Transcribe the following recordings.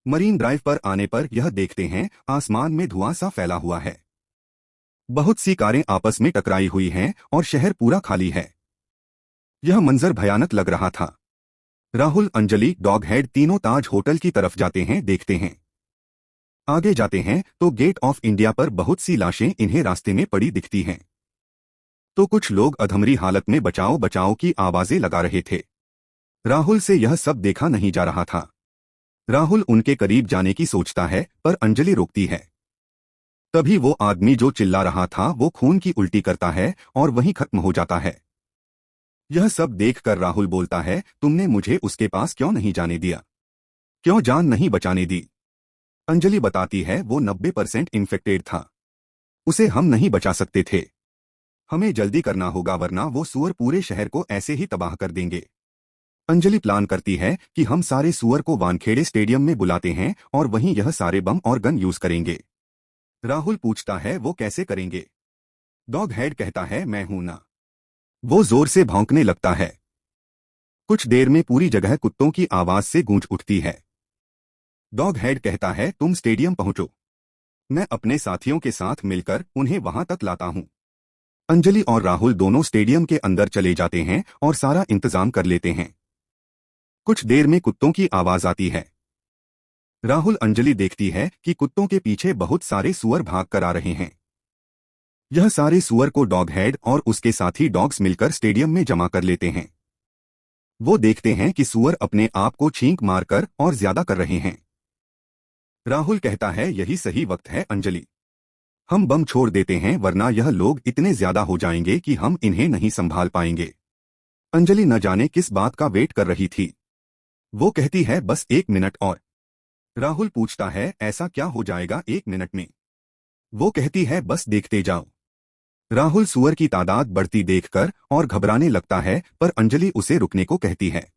Marine drive पर आने पर यह देखते हैं आसमान में धुआं सा फैला हुआ है। बहुत सी कारें आपस में टकराई हुई हैं और शहर पूरा खाली है। यह मंजर भयानक लग रहा था। राहुल, अंजलि, डॉग हेड तीनों ताज होटल की तरफ जाते हैं। देखते हैं आगे जाते हैं तो गेट ऑफ इंडिया पर बहुत सी लाशें इन्हें रास्ते में पड़ी दिखती हैं। तो कुछ लोग अधमरी हालत में बचाओ बचाओ की आवाजें लगा रहे थे। राहुल से यह सब देखा नहीं जा रहा था। राहुल उनके करीब जाने की सोचता है पर अंजलि रोकती है। तभी वो आदमी जो चिल्ला रहा था वो खून की उल्टी करता है और वहीं खत्म हो जाता है। यह सब देखकर राहुल बोलता है, तुमने मुझे उसके पास क्यों नहीं जाने दिया, क्यों जान नहीं बचाने दी। अंजलि बताती है वो 90% इन्फेक्टेड था, उसे हम नहीं बचा सकते थे। हमें जल्दी करना होगा वरना वो सुअर पूरे शहर को ऐसे ही तबाह कर देंगे। अंजलि प्लान करती है कि हम सारे सुअर को वानखेड़े स्टेडियम में बुलाते हैं और वहीं यह सारे बम और गन यूज करेंगे। राहुल पूछता है वो कैसे करेंगे। डॉग हेड कहता है मैं हूं ना। वो जोर से भौंकने लगता है। कुछ देर में पूरी जगह कुत्तों की आवाज से गूंज उठती है। डॉग हेड कहता है तुम स्टेडियम पहुंचो, मैं अपने साथियों के साथ मिलकर उन्हें वहां तक लाता हूं। अंजलि और राहुल दोनों स्टेडियम के अंदर चले जाते हैं और सारा इंतजाम कर लेते हैं। कुछ देर में कुत्तों की आवाज आती है। राहुल, अंजलि देखती है कि कुत्तों के पीछे बहुत सारे सुअर भाग कर आ रहे हैं। यह सारे सुअर को डॉग हेड और उसके साथी डॉग्स मिलकर स्टेडियम में जमा कर लेते हैं। वो देखते हैं कि सुअर अपने आप को छींक मारकर और ज्यादा कर रहे हैं। राहुल कहता है यही सही वक्त है अंजलि, हम बम छोड़ देते हैं वरना यह लोग इतने ज्यादा हो जाएंगे कि हम इन्हें नहीं संभाल पाएंगे। अंजलि न जाने किस बात का वेट कर रही थी। वो कहती है बस 1 मिनट और। राहुल पूछता है ऐसा क्या हो जाएगा 1 मिनट में। वो कहती है बस देखते जाओ। राहुल सुअर की तादाद बढ़ती देखकर और घबराने लगता है पर अंजलि उसे रुकने को कहती है।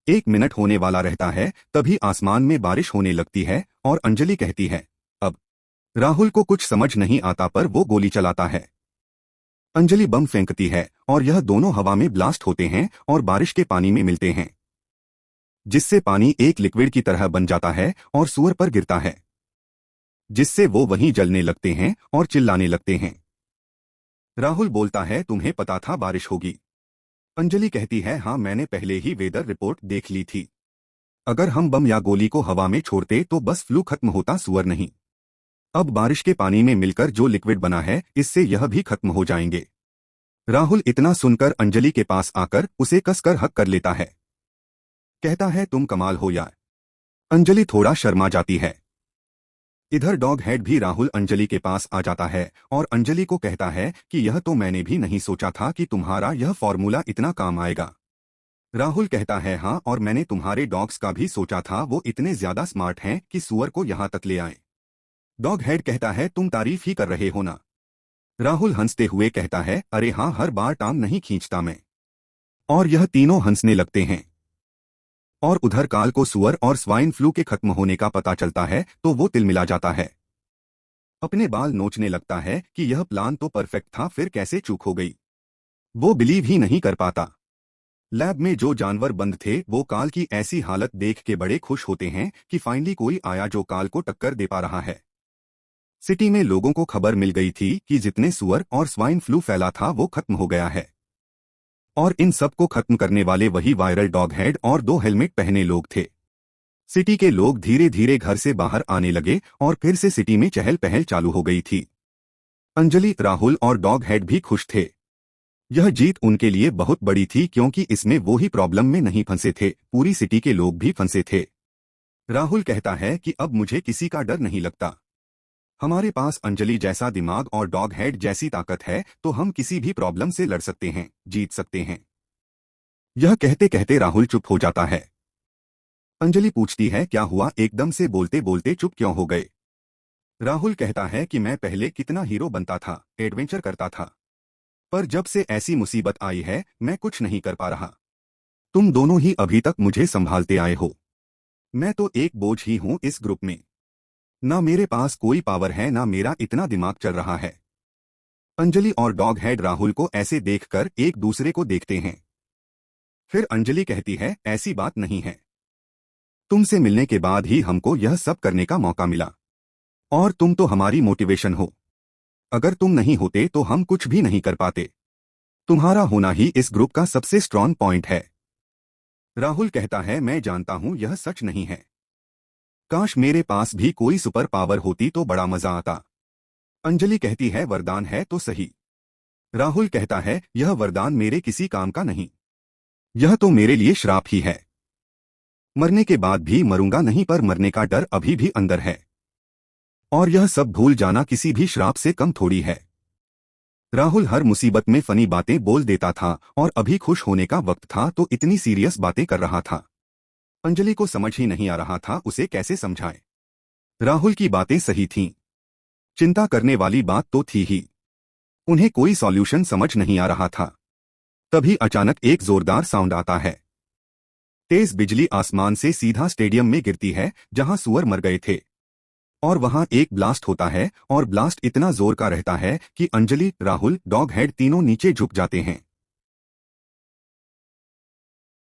1 मिनट होने वाला रहता है तभी आसमान में बारिश होने लगती है और अंजलि कहती है अब। राहुल को कुछ समझ नहीं आता पर वो गोली चलाता है। अंजलि बम फेंकती है और यह दोनों हवा में ब्लास्ट होते हैं और बारिश के पानी में मिलते हैं, जिससे पानी एक लिक्विड की तरह बन जाता है और सुअर पर गिरता है, जिससे वो वहीं जलने लगते हैं और चिल्लाने लगते हैं। राहुल बोलता है तुम्हें पता था बारिश होगी। अंजलि कहती है हाँ, मैंने पहले ही वेदर रिपोर्ट देख ली थी। अगर हम बम या गोली को हवा में छोड़ते तो बस फ्लू खत्म होता, सुअर नहीं। अब बारिश के पानी में मिलकर जो लिक्विड बना है इससे यह भी खत्म हो जाएंगे। राहुल इतना सुनकर अंजलि के पास आकर उसे कसकर हक कर लेता है। कहता है तुम कमाल हो यार। अंजलि थोड़ा शर्मा जाती है। इधर डॉग हेड भी राहुल अंजलि के पास आ जाता है और अंजलि को कहता है कि यह तो मैंने भी नहीं सोचा था कि तुम्हारा यह फॉर्मूला इतना काम आएगा। राहुल कहता है हाँ, और मैंने तुम्हारे डॉग्स का भी सोचा था, वो इतने ज्यादा स्मार्ट हैं कि सुअर को यहां तक ले आए। डॉग हेड कहता है तुम तारीफ ही कर रहे हो ना। राहुल हंसते हुए कहता है अरे हाँ, हर बार टांग नहीं खींचता मैं। और यह तीनों हंसने लगते हैं। और उधर काल को सुअर और स्वाइन फ्लू के खत्म होने का पता चलता है तो वो तिलमिला जाता है। अपने बाल नोचने लगता है कि यह प्लान तो परफेक्ट था, फिर कैसे चूक हो गई। वो बिलीव ही नहीं कर पाता। लैब में जो जानवर बंद थे वो काल की ऐसी हालत देख के बड़े खुश होते हैं कि फाइनली कोई आया जो काल को टक्कर दे पा रहा है। सिटी में लोगों को खबर मिल गई थी कि जितने सुअर और स्वाइन फ्लू फैला था वो खत्म हो गया है। और इन सबको खत्म करने वाले वही वायरल डॉग हेड और 2 हेलमेट पहने लोग थे। सिटी के लोग धीरे धीरे घर से बाहर आने लगे और फिर से सिटी में चहल पहल चालू हो गई थी। अंजलि, राहुल और डॉग हेड भी खुश थे। यह जीत उनके लिए बहुत बड़ी थी क्योंकि इसमें वो ही प्रॉब्लम में नहीं फंसे थे, पूरी सिटी के लोग भी फंसे थे। राहुल कहता है कि अब मुझे किसी का डर नहीं लगता। हमारे पास अंजलि जैसा दिमाग और डॉग हेड जैसी ताकत है तो हम किसी भी प्रॉब्लम से लड़ सकते हैं, जीत सकते हैं। यह कहते कहते राहुल चुप हो जाता है। अंजलि पूछती है क्या हुआ, एकदम से बोलते बोलते चुप क्यों हो गए। राहुल कहता है कि मैं पहले कितना हीरो बनता था, एडवेंचर करता था, पर जब से ऐसी मुसीबत आई है मैं कुछ नहीं कर पा रहा। तुम दोनों ही अभी तक मुझे संभालते आए हो। मैं तो एक बोझ ही हूं इस ग्रुप में। ना मेरे पास कोई पावर है ना मेरा इतना दिमाग चल रहा है। अंजलि और डॉग हेड राहुल को ऐसे देखकर एक दूसरे को देखते हैं। फिर अंजलि कहती है ऐसी बात नहीं है। तुमसे मिलने के बाद ही हमको यह सब करने का मौका मिला। और तुम तो हमारी मोटिवेशन हो। अगर तुम नहीं होते तो हम कुछ भी नहीं कर पाते। तुम्हारा होना ही इस ग्रुप का सबसे स्ट्रॉन्ग पॉइंट है। राहुल कहता है, मैं जानता हूं यह सच नहीं है। काश मेरे पास भी कोई सुपर पावर होती तो बड़ा मजा आता। अंजलि कहती है, वरदान है तो सही। राहुल कहता है, यह वरदान मेरे किसी काम का नहीं। यह तो मेरे लिए श्राप ही है। मरने के बाद भी मरूंगा नहीं, पर मरने का डर अभी भी अंदर है। और यह सब भूल जाना किसी भी श्राप से कम थोड़ी है। राहुल हर मुसीबत में फनी बातें बोल देता था और अभी खुश होने का वक्त था तो इतनी सीरियस बातें कर रहा था। अंजलि को समझ ही नहीं आ रहा था उसे कैसे समझाए। राहुल की बातें सही थीं। चिंता करने वाली बात तो थी ही। उन्हें कोई सॉल्यूशन समझ नहीं आ रहा था। तभी अचानक एक जोरदार साउंड आता है। तेज बिजली आसमान से सीधा स्टेडियम में गिरती है जहां सुअर मर गए थे। और वहां एक ब्लास्ट होता है और ब्लास्ट इतना जोर का रहता है कि अंजलि, राहुल, डॉग हेड तीनों नीचे झुक जाते हैं।